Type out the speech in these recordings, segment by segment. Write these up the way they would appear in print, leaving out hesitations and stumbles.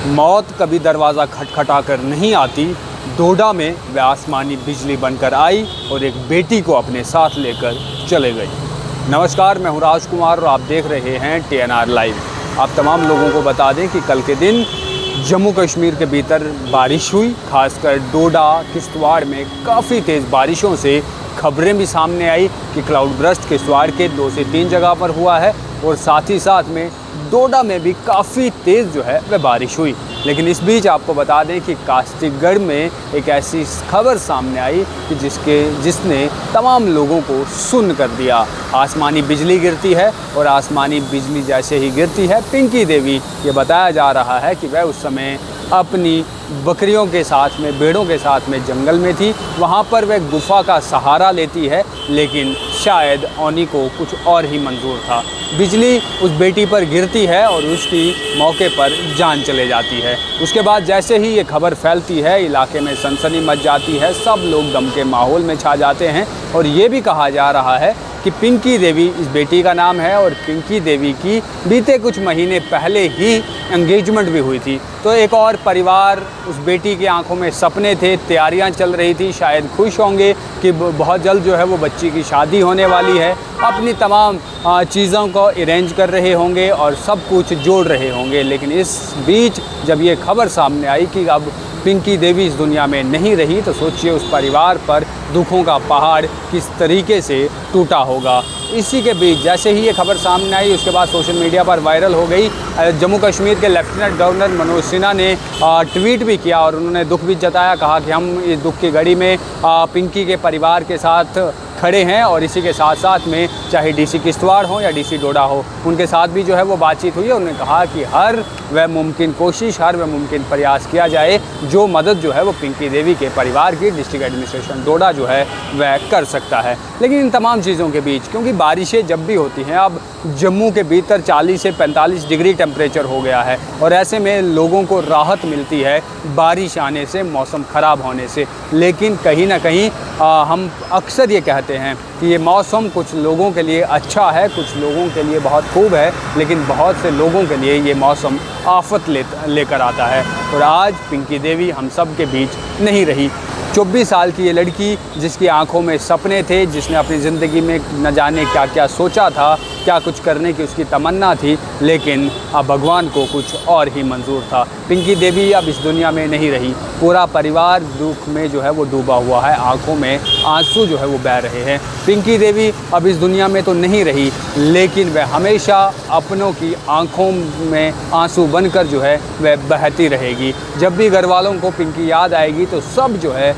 मौत कभी दरवाज़ा खटखटा कर नहीं आती। डोडा में वह आसमानी बिजली बनकर आई और एक बेटी को अपने साथ लेकर चले गई। नमस्कार, मैं हूँ राजकुमार और आप देख रहे हैं TNR लाइव। आप तमाम लोगों को बता दें कि कल के दिन जम्मू कश्मीर के भीतर बारिश हुई, खासकर डोडा किश्तवाड़ में काफ़ी तेज़ बारिशों से खबरें भी सामने आई कि क्लाउड बर्स्ट किश्तवाड़ के 2 से 3 जगह पर हुआ है और साथ ही साथ में डोडा में भी काफ़ी तेज़ जो है वह बारिश हुई। लेकिन इस बीच आपको बता दें कि कास्टिकगढ़ में एक ऐसी खबर सामने आई कि जिसने तमाम लोगों को सुन्न कर दिया। आसमानी बिजली गिरती है और आसमानी बिजली जैसे ही गिरती है, पिंकी देवी ये बताया जा रहा है कि वह उस समय अपनी बकरियों के साथ में, भेड़ों के साथ में जंगल में थी। वहाँ पर वह गुफा का सहारा लेती है, लेकिन शायद ओनी को कुछ और ही मंजूर था। बिजली उस बेटी पर गिरती है और उसकी मौके पर जान चले जाती है। उसके बाद जैसे ही ये खबर फैलती है, इलाके में सनसनी मच जाती है, सब लोग गम के माहौल में छा जाते हैं। और ये भी कहा जा रहा है कि पिंकी देवी इस बेटी का नाम है और पिंकी देवी की बीते कुछ महीने पहले ही एंगेजमेंट भी हुई थी। तो एक और परिवार, उस बेटी की आंखों में सपने थे, तैयारियां चल रही थी, शायद खुश होंगे कि बहुत जल्द जो है वो बच्ची की शादी होने वाली है। अपनी तमाम चीज़ों को अरेंज कर रहे होंगे और सब कुछ जोड़ रहे होंगे। लेकिन इस बीच जब ये खबर सामने आई कि अब पिंकी देवी इस दुनिया में नहीं रही, तो सोचिए उस परिवार पर दुखों का पहाड़ किस तरीके से टूटा होगा। इसी के बीच जैसे ही ये खबर सामने आई, उसके बाद सोशल मीडिया पर वायरल हो गई। जम्मू कश्मीर के लेफ्टिनेंट गवर्नर मनोज सिन्हा ने ट्वीट भी किया और उन्होंने दुख भी जताया। कहा कि हम इस दुख की घड़ी में पिंकी के परिवार के साथ खड़े हैं और इसी के साथ साथ में चाहे DC किश्तवाड़ हो या DC डोडा हो, उनके साथ भी जो है वो बातचीत हुई है। उन्होंने कहा कि हर वह मुमकिन कोशिश, हर वह मुमकिन प्रयास किया जाए जो मदद जो है वो पिंकी देवी के परिवार की डिस्ट्रिक्ट एडमिनिस्ट्रेशन डोडा जो है वह कर सकता है। लेकिन इन तमाम चीज़ों के बीच, क्योंकि बारिशें जब भी होती हैं, अब जम्मू के भीतर 40 से 45 डिग्री टेम्परेचर हो गया है और ऐसे में लोगों को राहत मिलती है बारिश आने से, मौसम ख़राब होने से। लेकिन कहीं ना कहीं हम अक्सर ये कहते हैं कि ये मौसम कुछ लोगों के लिए अच्छा है, कुछ लोगों के लिए बहुत खूब है, लेकिन बहुत से लोगों के लिए ये मौसम आफत लेकर आता है। और आज पिंकी देवी हम सब के बीच नहीं रही। 24 साल की ये लड़की, जिसकी आंखों में सपने थे, जिसने अपनी ज़िंदगी में न जाने क्या क्या सोचा था, क्या कुछ करने की उसकी तमन्ना थी, लेकिन अब भगवान को कुछ और ही मंजूर था। पिंकी देवी अब इस दुनिया में नहीं रही। पूरा परिवार दुख में जो है वो डूबा हुआ है, आंखों में आंसू जो है वो बह रहे हैं। पिंकी देवी अब इस दुनिया में तो नहीं रही, लेकिन वह हमेशा अपनों की आंखों में आंसू बनकर जो है वह बहती रहेगी। जब भी घर वालों को पिंकी याद आएगी तो सब जो है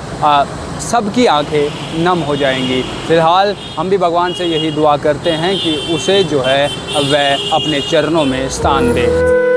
सबकी आंखें नम हो जाएंगी। फ़िलहाल हम भी भगवान से यही दुआ करते हैं कि उसे जो है वह अपने चरणों में स्थान दे।